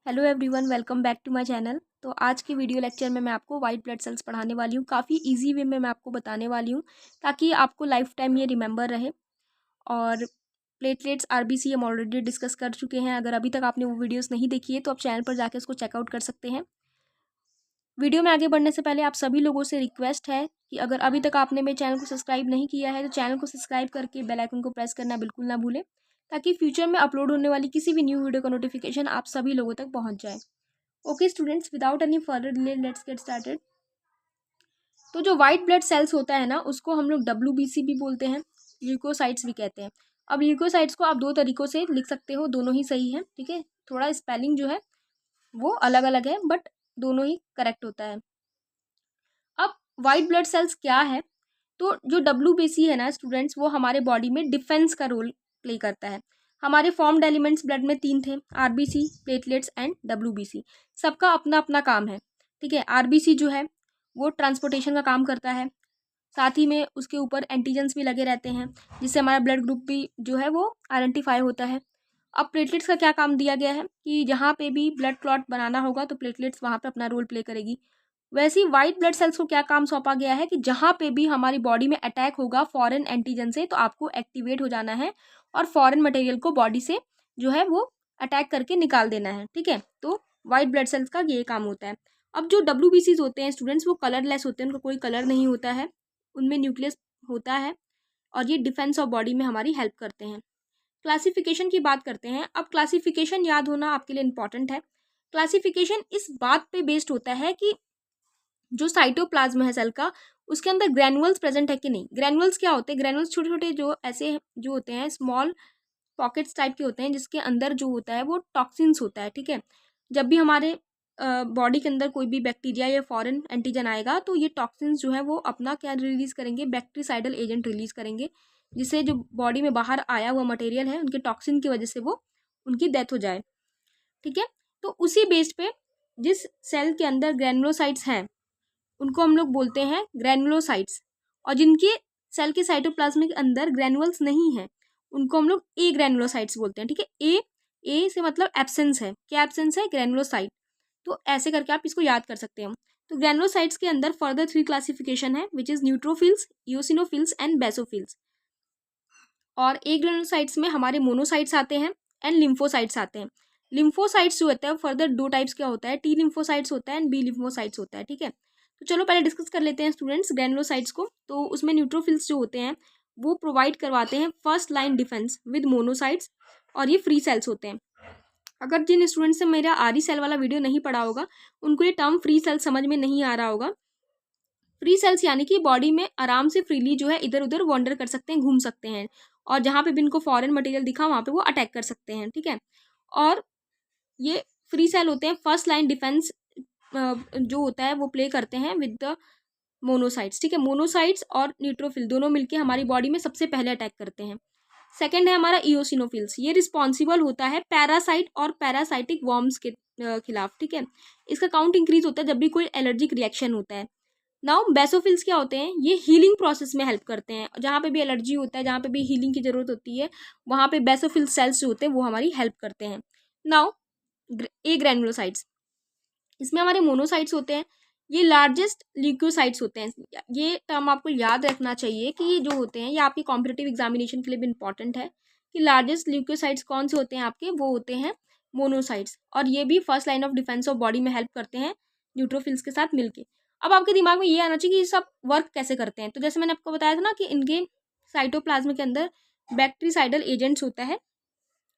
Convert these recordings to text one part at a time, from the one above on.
Hello everyone, welcome back to my channel. तो आज की वीडियो लेक्चर में मैं आपको वाइट ब्लड सेल्स पढ़ाने वाली हूँ। काफ़ी इजी वे में मैं आपको बताने वाली हूँ ताकि आपको लाइफ टाइम ये रिमेंबर रहे। और प्लेटलेट्स आरबीसी हम ऑलरेडी डिस्कस कर चुके हैं। अगर अभी तक आपने वो वीडियोस नहीं देखी है तो आप चैनल पर जाकर उसको चेकआउट कर सकते हैं। वीडियो में आगे बढ़ने से पहले आप सभी लोगों से रिक्वेस्ट है कि अगर अभी तक आपने मेरे चैनल को सब्सक्राइब नहीं किया है तो चैनल को सब्सक्राइब करके बेल आइकन को प्रेस करना बिल्कुल ना भूलें, ताकि फ्यूचर में अपलोड होने वाली किसी भी न्यू वीडियो का नोटिफिकेशन आप सभी लोगों तक पहुंच जाए। Okay students, without any further delay let's get started. तो जो वाइट ब्लड सेल्स होता है ना, उसको हम लोग WBC भी बोलते हैं, ल्यूकोसाइट्स भी कहते हैं। अब ल्यूकोसाइट्स को आप दो तरीक़ों से लिख सकते हो, दोनों ही सही है, ठीक है। थोड़ा स्पेलिंग जो है वो अलग अलग है बट दोनों ही करेक्ट होता है। अब वाइट ब्लड सेल्स क्या है, तो जो WBC है ना स्टूडेंट्स, वो हमारे बॉडी में डिफेंस का रोल प्ले करता है। हमारे फॉर्म्ड एलिमेंट्स ब्लड में 3 थे, RBC, प्लेटलेट्स एंड WBC। सबका अपना अपना काम है, ठीक है। RBC जो है वो ट्रांसपोर्टेशन का काम करता है, साथ ही में उसके ऊपर एंटीजेंस भी लगे रहते हैं जिससे हमारा ब्लड ग्रुप भी जो है वो आइडेंटिफाई होता है। अब प्लेटलेट्स का क्या काम दिया गया है कि जहाँ पे भी ब्लड क्लॉट बनाना होगा तो प्लेटलेट्स वहाँ पे अपना रोल प्ले करेगी। वैसे ही वाइट ब्लड सेल्स को क्या काम सौंपा गया है कि जहाँ पे भी हमारी बॉडी में अटैक होगा फॉरेन एंटीजन से, तो आपको एक्टिवेट हो जाना है और फॉरेन मटेरियल को बॉडी से जो है वो अटैक करके निकाल देना है, ठीक है। तो वाइट ब्लड सेल्स का ये काम होता है। अब जो WBCs होते हैं स्टूडेंट्स, वो कलरलेस होते हैं, उनका कोई कलर नहीं होता है, उनमें न्यूक्लियस होता है और ये डिफेंस ऑफ बॉडी में हमारी हेल्प करते हैं। क्लासिफिकेशन की बात करते हैं। अब क्लासिफिकेशन याद होना आपके लिए इंपॉर्टेंट है। क्लासिफिकेशन इस बात पे बेस्ड होता है कि जो साइटोप्लाज्म है सेल का, उसके अंदर ग्रैनुअल्स प्रेजेंट है कि नहीं। ग्रैनुअल्स क्या होते हैं? ग्रैनुअल्स छोटे छोटे जो ऐसे जो होते हैं, स्मॉल पॉकेट्स टाइप के होते हैं, जिसके अंदर जो होता है वो टॉक्सिन्स होता है, ठीक है। जब भी हमारे बॉडी के अंदर कोई भी बैक्टीरिया या फॉरेन एंटीजन आएगा तो ये टॉक्सिन्स जो है वो अपना क्या रिलीज करेंगे, बैक्टीसाइडल एजेंट रिलीज करेंगे, जिससे जो बॉडी में बाहर आया हुआ मटेरियल है उनके टॉक्सिन की वजह से वो उनकी डेथ हो जाए, ठीक है। तो उसी बेस पे जिस सेल के अंदर ग्रैनुलोसाइट्स हैं उनको हम लोग बोलते हैं ग्रैनुलोसाइट्स, और जिनके सेल के साइटोप्लाज्म के अंदर ग्रैनुअल्स नहीं है उनको हम लोग ए ग्रैनुलोसाइट्स बोलते हैं, ठीक है। ए से मतलब एब्सेंस है, क्या एब्सेंस है? ग्रैनुलोसाइट। तो ऐसे करके आप इसको याद कर सकते हो। तो ग्रैनुलोसाइट्स के अंदर फर्दर 3 क्लासिफिकेशन है, which is neutrophils, eosinophils and basophils. और ए ग्रैनुलोसाइट्स में हमारे मोनोसाइट्स आते हैं एंड लिम्फोसाइट्स आते हैं। लिम्फोसाइट्स जो होता है फर्दर 2 टाइप्स का होता है, T लिम्फोसाइट्स होता है एंड B लिम्फोसाइट्स होता है, ठीक है। तो चलो पहले डिस्कस कर लेते हैं स्टूडेंट्स ग्रैनुलोसाइट्स को। तो उसमें न्यूट्रोफिल्स जो होते हैं वो प्रोवाइड करवाते हैं first line defence with monocytes, और ये फ्री सेल्स होते हैं। अगर जिन स्टूडेंट्स से मेरा आरी सेल वाला वीडियो नहीं पढ़ा होगा उनको ये टर्म फ्री सेल्स समझ में नहीं आ रहा होगा। फ्री सेल्स यानी कि बॉडी में आराम से फ्रीली जो है इधर उधर वॉन्डर कर सकते हैं, घूम सकते हैं, और जहाँ पे भी इनको फॉरेन मटेरियल दिखा वहाँ पे वो अटैक कर सकते हैं, ठीक है। और ये फ्री सेल होते हैं, फर्स्ट लाइन डिफेंस जो होता है वो प्ले करते हैं विद द मोनोसाइट्स, ठीक है। मोनोसाइट्स और न्यूट्रोफिल दोनों मिलके हमारी बॉडी में सबसे पहले अटैक करते हैं। सेकेंड है हमारा इओसिनोफिल्स, ये रिस्पॉन्सिबल होता है पैरासाइट और पैरासाइटिक वॉर्म्स के खिलाफ, ठीक है। इसका काउंट इंक्रीज होता है जब भी कोई एलर्जिक रिएक्शन होता है। नाउ बेसोफिल्स क्या होते हैं? ये हीलिंग प्रोसेस में हेल्प करते हैं, जहाँ पे भी एलर्जी होता है, जहाँ पे भी हीलिंग की जरूरत होती है, वहाँ पे बेसोफिल सेल्स जो होते हैं वो हमारी हेल्प करते हैं। नाउ ए ग्रैनुलोसाइट्स, इसमें हमारे मोनोसाइट्स होते हैं, ये लार्जेस्ट ल्यूकोसाइट्स होते हैं। ये टर्म आपको याद रखना चाहिए कि ये जो होते हैं ये आपकी कॉम्पिटिटिव एग्जामिनेशन के लिए भी इंपॉर्टेंट है कि लार्जेस्ट ल्यूकोसाइट्स कौन से होते हैं आपके, वो होते हैं मोनोसाइट्स, और ये भी first line of defence of body में हेल्प करते हैं न्यूट्रोफिल्स के साथ मिलके। अब आपके दिमाग में ये आना चाहिए कि ये सब वर्क कैसे करते हैं। तो जैसे मैंने आपको बताया था ना कि इनके साइटोप्लाज्म के अंदर बैक्टीसाइडल एजेंट्स होता है,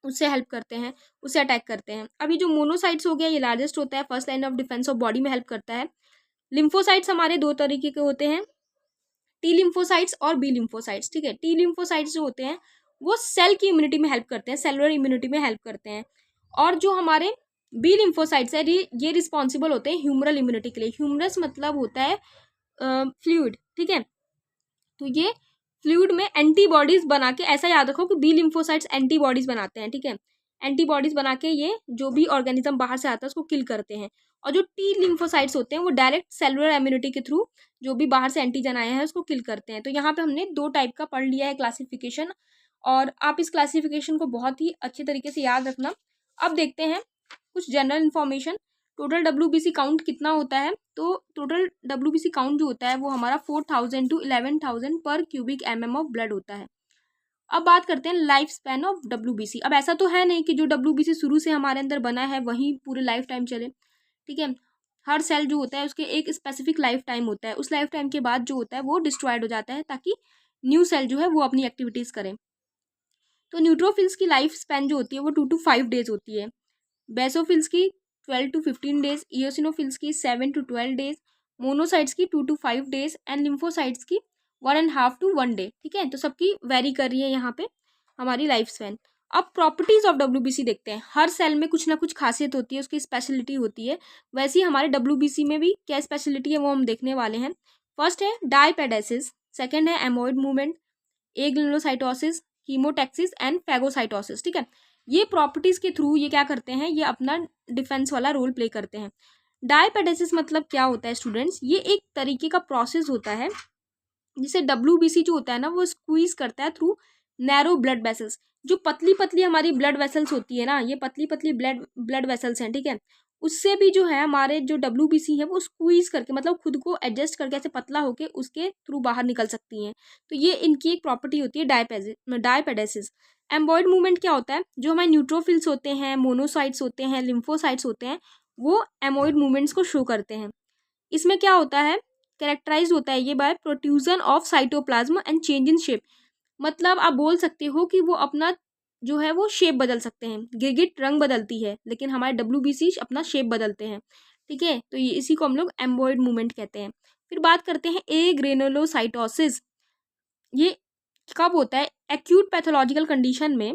उससे हेल्प करते हैं, उससे अटैक करते हैं। अभी जो मोनोसाइट्स हो गया ये लार्जेस्ट होता है, first line of defence of body में हेल्प करता है। लिम्फोसाइट्स हमारे 2 तरीके के होते हैं, T लिम्फोसाइट्स और B लिम्फोसाइट्स, ठीक है। T लिम्फोसाइट्स जो होते हैं वो सेल की इम्यूनिटी में हेल्प करते हैं, सेलुलर इम्यूनिटी में हेल्प करते हैं। और जो हमारे B लिम्फोसाइट्स है ये रिस्पॉन्सिबल होते हैं ह्यूमरल इम्यूनिटी के लिए। ह्यूमरस मतलब होता है फ्लूइड, ठीक है। तो ये फ्लूइड में एंटीबॉडीज बना के, ऐसा याद रखो कि B लिम्फोसाइट्स एंटीबॉडीज बनाते हैं, ठीक है। एंटीबॉडीज बना के ये जो भी ऑर्गेनिज्म बाहर से आता है उसको किल करते हैं। और जो T लिम्फोसाइट्स होते हैं वो डायरेक्ट सेलुलर इम्यूनिटी के थ्रू जो भी बाहर से एंटीजन आया है उसको किल करते हैं। तो यहाँ पे हमने 2 टाइप का पढ़ लिया है क्लासिफिकेशन, और आप इस क्लासिफिकेशन को बहुत ही अच्छे तरीके से याद रखना। अब देखते हैं कुछ general information, total WBC count कितना होता है, तो टोटल WBC काउंट जो होता है वो हमारा 4000 to 11,000 पर क्यूबिक mm ऑफ ब्लड होता है। अब बात करते हैं लाइफ स्पैन ऑफ WBC। अब ऐसा तो है नहीं कि जो WBC शुरू से हमारे अंदर बना है वही पूरे लाइफ टाइम चले, ठीक है। हर सेल जो होता है उसके एक स्पेसिफिक लाइफ टाइम होता है, उस लाइफ टाइम के बाद जो होता है वो डिस्ट्रॉयड हो जाता है ताकि न्यू सेल जो है वो अपनी एक्टिविटीज़ करें। तो न्यूट्रोफिल्स की लाइफ स्पैन जो होती है वो 2 to 5 डेज होती है, बेसोफिल्स की 12 to 15 डेज, इयोसिनोफिल्स की 7 to 12 डेज, मोनोसाइट्स की 2 to 5 डेज एंड लिम्फोसाइट्स की 1.5 to 1 डे, ठीक है। तो सबकी वेरी कर रही है यहाँ पे हमारी लाइफ स्पैन। अब प्रॉपर्टीज ऑफ WBC देखते हैं। हर सेल में कुछ ना कुछ खासियत होती है, उसकी स्पेशलिटी होती है, वैसे ही हमारे WBC में भी क्या स्पेशलिटी है वो हम देखने वाले हैं। फर्स्ट है डायपेडेसिस, सेकेंड है एमोइड मूवमेंट, एग्रेनुलोसाइटोसिस, हीमोटैक्सिस एंड फैगोसाइटोसिस, ठीक है। ये प्रॉपर्टीज के थ्रू ये क्या करते हैं, ये अपना डिफेंस वाला रोल प्ले करते हैं। डायपेडेसिस मतलब क्या होता है स्टूडेंट्स, ये एक तरीके का प्रोसेस होता है जिसे WBC जो होता है ना वो स्क्वीज करता है थ्रू नैरो ब्लड वेसल्स। जो पतली पतली हमारी ब्लड वेसल्स होती है ना, ये पतली पतली ब्लड वेसल्स हैं, ठीक है, उससे भी जो है हमारे जो WBC है वो स्क्वीज करके मतलब खुद को एडजस्ट करके ऐसे पतला होके उसके थ्रू बाहर निकल सकती हैं। तो ये इनकी एक प्रॉपर्टी होती है डायपेडेसिस। एम्बॉयड मूवमेंट क्या होता है, जो हमारे न्यूट्रोफिल्स होते हैं, मोनोसाइट्स होते हैं, लिम्फोसाइट्स होते हैं, वो एमोइड मूवमेंट्स को शो करते हैं। इसमें क्या होता है, कैरेक्टराइज होता है ये by protrusion of cytoplasm and change in shape. मतलब आप बोल सकते हो कि वो अपना जो है वो शेप बदल सकते हैं, गिरगिट रंग बदलती है लेकिन हमारे WBC अपना शेप बदलते हैं, ठीक है। तो ये इसी को हम लोग एम्बॉयड मूवमेंट कहते हैं। फिर बात करते हैं एग्रेनुलोसाइटोसिस। ये कब होता है, एक्यूट पैथोलॉजिकल कंडीशन में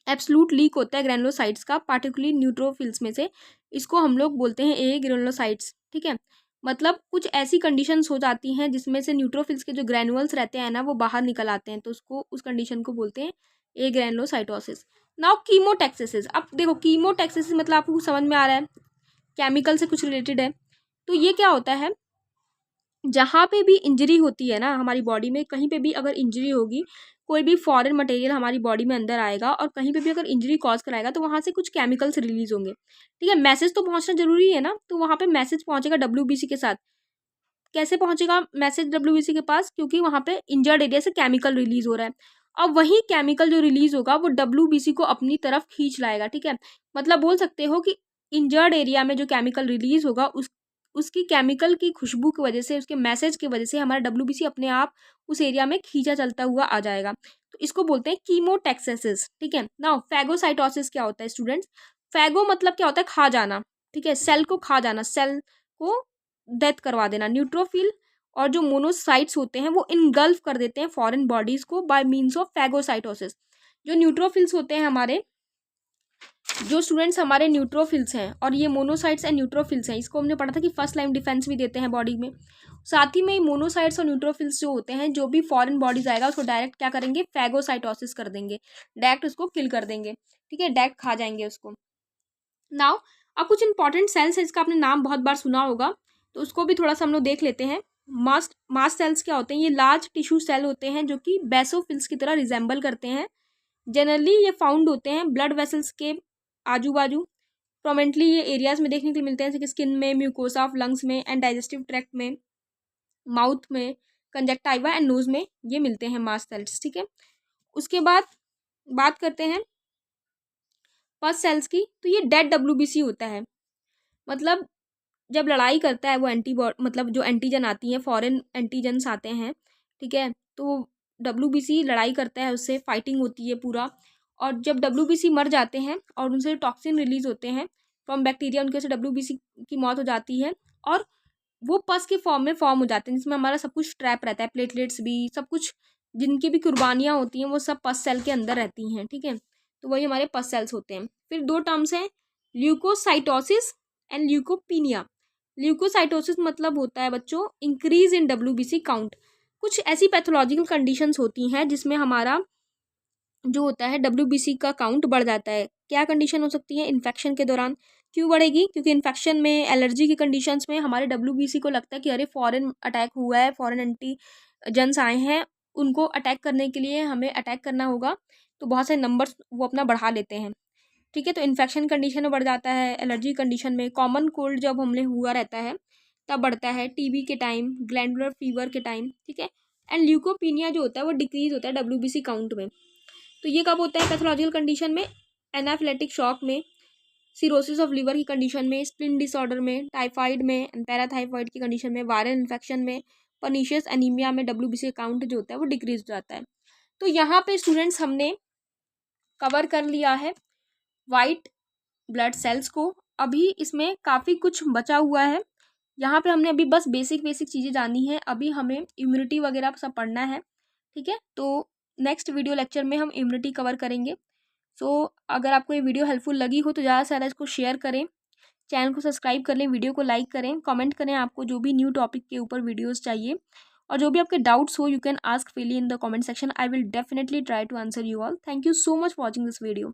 एब्सोल्यूट लीक होता है ग्रेनुलोसाइट्स का, पार्टिकुलरली न्यूट्रोफिल्स में से, इसको हम लोग बोलते हैं एग्रेनुलोसाइट्स, ठीक है। मतलब कुछ ऐसी कंडीशंस हो जाती हैं जिसमें से न्यूट्रोफिल्स के जो ग्रैनुअल्स रहते हैं ना वो बाहर निकल आते हैं, तो उसको उस कंडीशन को बोलते हैं एग्रेनुलोसाइटोसिस। Now chemotaxis. अब देखो कीमोटैक्सिस मतलब आपको समझ में आ रहा है, केमिकल से कुछ रिलेटेड है। तो ये क्या होता है, जहाँ पे भी इंजरी होती है ना हमारी बॉडी में, कहीं पे भी अगर इंजरी होगी, कोई भी फॉरेन मटेरियल हमारी बॉडी में अंदर आएगा और कहीं पे भी अगर इंजरी कॉज कराएगा तो वहाँ से कुछ केमिकल्स रिलीज होंगे, ठीक है। मैसेज तो पहुँचना जरूरी है ना, तो वहाँ पे मैसेज पहुँचेगा WBC के साथ। कैसे पहुँचेगा मैसेज WBC के पास, क्योंकि वहाँ पे इंजर्ड एरिया से केमिकल रिलीज हो रहा है। अब वही केमिकल जो रिलीज होगा वो WBC को अपनी तरफ खींच लाएगा, ठीक है। मतलब बोल सकते हो कि इंजर्ड एरिया में जो केमिकल रिलीज होगा उसकी केमिकल की खुशबू की वजह से, उसके मैसेज की वजह से हमारा WBC अपने आप उस एरिया में खींचा चलता हुआ आ जाएगा। तो इसको बोलते हैं कीमोटैक्सिस, ठीक है। नाउ फैगोसाइटोसिस क्या होता है स्टूडेंट्स, फैगो मतलब क्या होता है, खा जाना, ठीक है, सेल को खा जाना, सेल को डेथ करवा देना। न्यूट्रोफिल और जो मोनोसाइट्स होते हैं वो इनगल्फ कर देते हैं फॉरेन बॉडीज को बाय मीन्स ऑफ फैगोसाइटोसिस। जो न्यूट्रोफिल्स होते हैं हमारे, जो स्टूडेंट्स हमारे न्यूट्रोफिल्स हैं और ये मोनोसाइट्स एंड न्यूट्रोफिल्स हैं, इसको हमने पढ़ा था कि फर्स्ट लाइन डिफेंस भी देते हैं बॉडी में। साथ ही में मोनोसाइट्स और न्यूट्रोफिल्स जो होते हैं, जो भी फॉरेन बॉडीज आएगा उसको डायरेक्ट क्या करेंगे, फैगोसाइटोसिस कर देंगे, डायरेक्ट उसको किल कर देंगे, ठीक है, डायरेक्ट खा जाएंगे उसको। नाउ अब कुछ इंपॉर्टेंट सेल्स है, इसका आपने नाम बहुत बार सुना होगा, तो उसको भी थोड़ा सा हम लोग देख लेते हैं। मास्ट सेल्स क्या होते हैं, ये लार्ज टिश्यू सेल होते हैं जो कि बेसोफिल्स की तरह रिजेंबल करते हैं। जनरली ये फाउंड होते हैं ब्लड वेसल्स के आजू बाजू, प्रोमिनेंटली ये एरियाज में देखने के लिए मिलते हैं, जैसे कि स्किन में, म्यूकोसा ऑफ लंग्स में एंड डाइजेस्टिव ट्रैक्ट में, माउथ में, कंजक्टाइवा एंड नोज में ये मिलते हैं मास्ट सेल्स, ठीक है। उसके बाद बात करते हैं पस सेल्स की। तो ये डेड WBC होता है, मतलब जब लड़ाई करता है वो मतलब जो एंटीजन आती हैं, फॉरेन एंटीजन्स आते हैं, ठीक है, तो WBC लड़ाई करता है, उससे फाइटिंग होती है पूरा। और जब WBC मर जाते हैं और उनसे टॉक्सिन रिलीज होते हैं फ्रॉम बैक्टीरिया, उनके से WBC की मौत हो जाती है और वो पस के फॉर्म में फॉर्म हो जाते हैं, जिसमें हमारा सब कुछ ट्रैप रहता है, प्लेटलेट्स भी, सब कुछ जिनकी भी कुर्बानियाँ होती हैं वो सब पस सेल के अंदर रहती हैं, ठीक है। तो वही हमारे पस सेल्स होते हैं। फिर 2 टर्म्स हैं, ल्यूकोसाइटोसिस एंड ल्यूकोपीनिया। ल्यूकोसाइटोसिस मतलब होता है बच्चों इंक्रीज इन WBC काउंट। कुछ ऐसी पैथोलॉजिकल कंडीशंस होती हैं जिसमें हमारा जो होता है WBC का काउंट बढ़ जाता है। क्या कंडीशन हो सकती है, इन्फेक्शन के दौरान। क्यों बढ़ेगी, क्योंकि इन्फेक्शन में, एलर्जी की कंडीशंस में हमारे WBC को लगता है कि अरे फॉरेन अटैक हुआ है, फॉरेन एंटीजन्स आए हैं, उनको अटैक करने के लिए हमें अटैक करना होगा, तो बहुत सारे नंबर्स वो अपना बढ़ा लेते हैं, ठीक है। तो इन्फेक्शन कंडीशन में बढ़ जाता है, एलर्जी कंडीशन में, कॉमन कोल्ड जब हमने हुआ रहता है तब बढ़ता है, टीबी के टाइम, ग्लैंडुलर फीवर के टाइम, ठीक है। एंड ल्यूकोपीनिया जो होता है वो डिक्रीज होता है WBC काउंट में। तो ये कब होता है? पैथोलॉजिकल कंडीशन में, एनाफिलेटिक शॉक में, सिरोसिस ऑफ लिवर की कंडीशन में, स्प्लिन डिसऑर्डर में, टाइफाइड में एंड पैराथाइफाइड की कंडीशन में, वायरल इन्फेक्शन में, पर्नीशियस एनीमिया में WBC काउंट जो होता है वो डिक्रीज हो जाता है। तो यहाँ पे स्टूडेंट्स हमने कवर कर लिया है वाइट ब्लड सेल्स को। अभी इसमें काफ़ी कुछ बचा हुआ है। यहाँ पे हमने अभी बस बेसिक चीज़ें जानी है। अभी हमें इम्यूनिटी वगैरह सब पढ़ना है, ठीक है। तो नेक्स्ट वीडियो लेक्चर में हम इम्यूनिटी कवर करेंगे। सो अगर आपको ये वीडियो हेल्पफुल लगी हो तो ज़्यादा से ज़्यादा इसको शेयर करें, चैनल को सब्सक्राइब कर लें, वीडियो को लाइक करें, कमेंट करें आपको जो भी न्यू टॉपिक के ऊपर वीडियोस चाहिए, और जो भी आपके डाउट्स हो you can ask freely in the comment section. I will definitely try to answer you all. Thank you so much for watching this video.